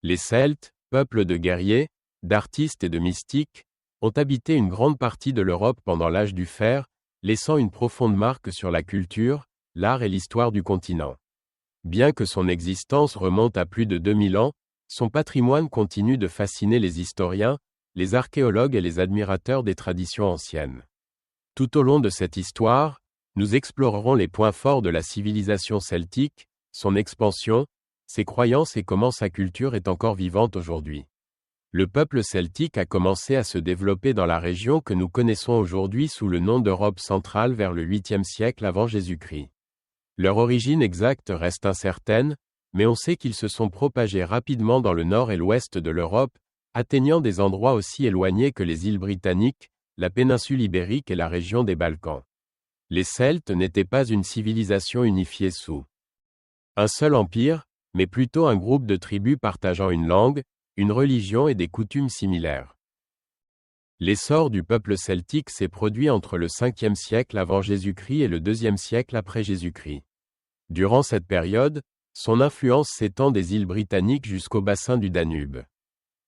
Les Celtes, peuple de guerriers, d'artistes et de mystiques, ont habité une grande partie de l'Europe pendant l'âge du fer, laissant une profonde marque sur la culture, l'art et l'histoire du continent. Bien que son existence remonte à plus de 2000 ans, son patrimoine continue de fasciner les historiens, les archéologues et les admirateurs des traditions anciennes. Tout au long de cette histoire, nous explorerons les points forts de la civilisation celtique, son expansion, ses croyances et comment sa culture est encore vivante aujourd'hui. Le peuple celtique a commencé à se développer dans la région que nous connaissons aujourd'hui sous le nom d'Europe centrale vers le 8e siècle avant Jésus-Christ. Leur origine exacte reste incertaine, mais on sait qu'ils se sont propagés rapidement dans le nord et l'ouest de l'Europe, atteignant des endroits aussi éloignés que les îles Britanniques, la péninsule ibérique et la région des Balkans. Les Celtes n'étaient pas une civilisation unifiée sous un seul empire, mais plutôt un groupe de tribus partageant une langue, une religion et des coutumes similaires. L'essor du peuple celtique s'est produit entre le 5e siècle avant Jésus-Christ et le 2e siècle après Jésus-Christ. Durant cette période, son influence s'étend des îles britanniques jusqu'au bassin du Danube.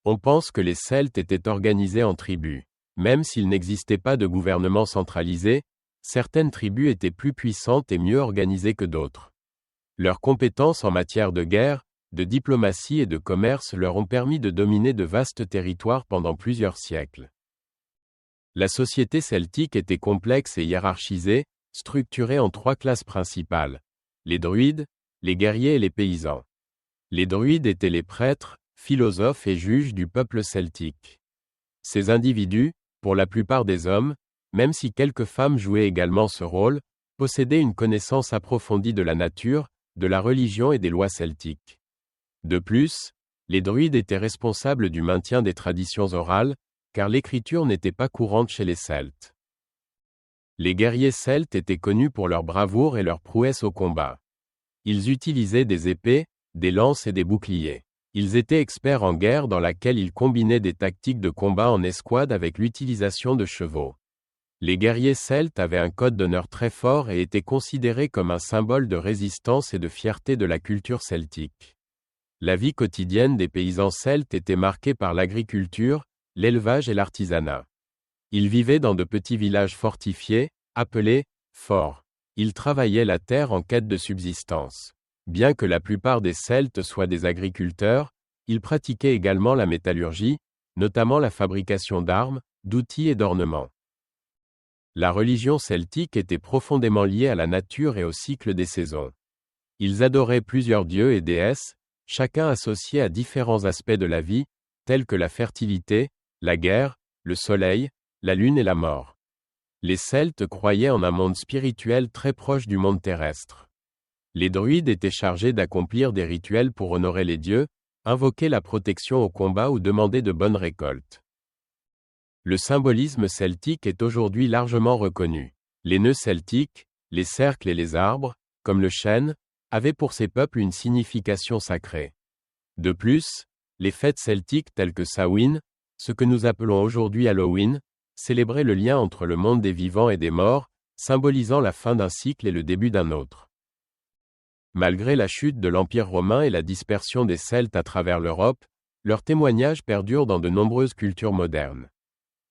On pense que les Celtes étaient organisés en tribus. Même s'il n'existait pas de gouvernement centralisé, certaines tribus étaient plus puissantes et mieux organisées que d'autres. Leurs compétences en matière de guerre, de diplomatie et de commerce leur ont permis de dominer de vastes territoires pendant plusieurs siècles. La société celtique était complexe et hiérarchisée, structurée en 3 classes principales: les druides, les guerriers et les paysans. Les druides étaient les prêtres, philosophes et juges du peuple celtique. Ces individus, pour la plupart des hommes, même si quelques femmes jouaient également ce rôle, possédaient une connaissance approfondie de la nature, de la religion et des lois celtiques. De plus, les druides étaient responsables du maintien des traditions orales, car l'écriture n'était pas courante chez les Celtes. Les guerriers celtes étaient connus pour leur bravoure et leur prouesse au combat. Ils utilisaient des épées, des lances et des boucliers. Ils étaient experts en guerre dans laquelle ils combinaient des tactiques de combat en escouade avec l'utilisation de chevaux. Les guerriers celtes avaient un code d'honneur très fort et étaient considérés comme un symbole de résistance et de fierté de la culture celtique. La vie quotidienne des paysans celtes était marquée par l'agriculture, l'élevage et l'artisanat. Ils vivaient dans de petits villages fortifiés, appelés forts. Ils travaillaient la terre en quête de subsistance. Bien que la plupart des Celtes soient des agriculteurs, ils pratiquaient également la métallurgie, notamment la fabrication d'armes, d'outils et d'ornements. La religion celtique était profondément liée à la nature et au cycle des saisons. Ils adoraient plusieurs dieux et déesses, chacun associé à différents aspects de la vie, tels que la fertilité, la guerre, le soleil, la lune et la mort. Les Celtes croyaient en un monde spirituel très proche du monde terrestre. Les druides étaient chargés d'accomplir des rituels pour honorer les dieux, invoquer la protection au combat ou demander de bonnes récoltes. Le symbolisme celtique est aujourd'hui largement reconnu. Les nœuds celtiques, les cercles et les arbres, comme le chêne, avaient pour ces peuples une signification sacrée. De plus, les fêtes celtiques telles que Samhain, ce que nous appelons aujourd'hui Halloween, célébraient le lien entre le monde des vivants et des morts, symbolisant la fin d'un cycle et le début d'un autre. Malgré la chute de l'Empire romain et la dispersion des Celtes à travers l'Europe, leurs témoignages perdurent dans de nombreuses cultures modernes.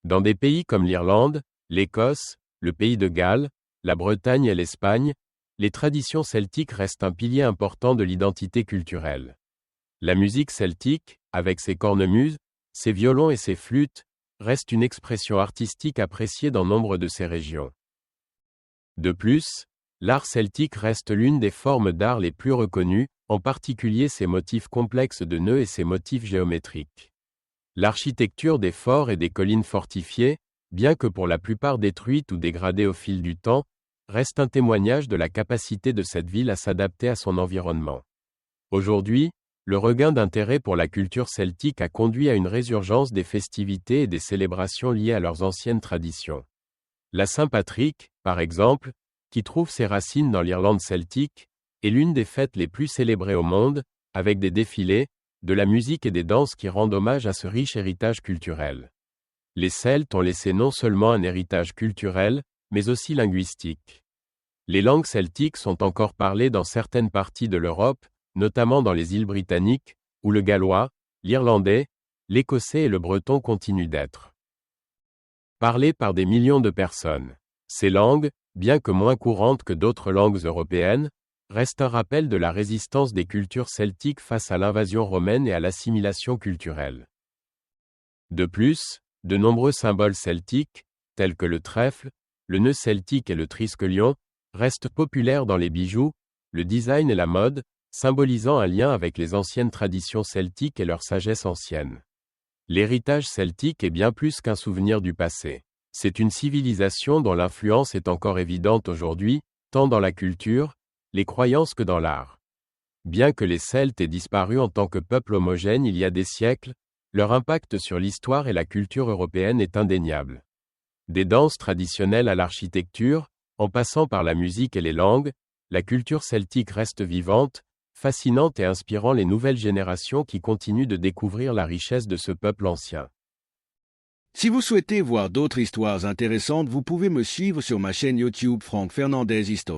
Dans des pays comme l'Irlande, l'Écosse, le pays de Galles, la Bretagne et l'Espagne, les traditions celtiques restent un pilier important de l'identité culturelle. La musique celtique, avec ses cornemuses, ses violons et ses flûtes, reste une expression artistique appréciée dans nombre de ces régions. De plus, l'art celtique reste l'une des formes d'art les plus reconnues, en particulier ses motifs complexes de nœuds et ses motifs géométriques. L'architecture des forts et des collines fortifiées, bien que pour la plupart détruite ou dégradée au fil du temps, reste un témoignage de la capacité de cette ville à s'adapter à son environnement. Aujourd'hui, le regain d'intérêt pour la culture celtique a conduit à une résurgence des festivités et des célébrations liées à leurs anciennes traditions. La Saint-Patrick, par exemple, qui trouve ses racines dans l'Irlande celtique, est l'une des fêtes les plus célébrées au monde, avec des défilés, de la musique et des danses qui rendent hommage à ce riche héritage culturel. Les Celtes ont laissé non seulement un héritage culturel, mais aussi linguistique. Les langues celtiques sont encore parlées dans certaines parties de l'Europe, notamment dans les îles britanniques, où le gallois, l'irlandais, l'écossais et le breton continuent d'être parlées par des millions de personnes. Ces langues, bien que moins courantes que d'autres langues européennes, restent un rappel de la résistance des cultures celtiques face à l'invasion romaine et à l'assimilation culturelle. De plus, de nombreux symboles celtiques, tels que le trèfle, le nœud celtique et le triskelion, restent populaires dans les bijoux, le design et la mode, symbolisant un lien avec les anciennes traditions celtiques et leur sagesse ancienne. L'héritage celtique est bien plus qu'un souvenir du passé. C'est une civilisation dont l'influence est encore évidente aujourd'hui, tant dans la culture, les croyances que dans l'art. Bien que les Celtes aient disparu en tant que peuple homogène il y a des siècles, leur impact sur l'histoire et la culture européenne est indéniable. Des danses traditionnelles à l'architecture, en passant par la musique et les langues, la culture celtique reste vivante, fascinante et inspirant les nouvelles générations qui continuent de découvrir la richesse de ce peuple ancien. Si vous souhaitez voir d'autres histoires intéressantes, vous pouvez me suivre sur ma chaîne YouTube Franck Fernandez History.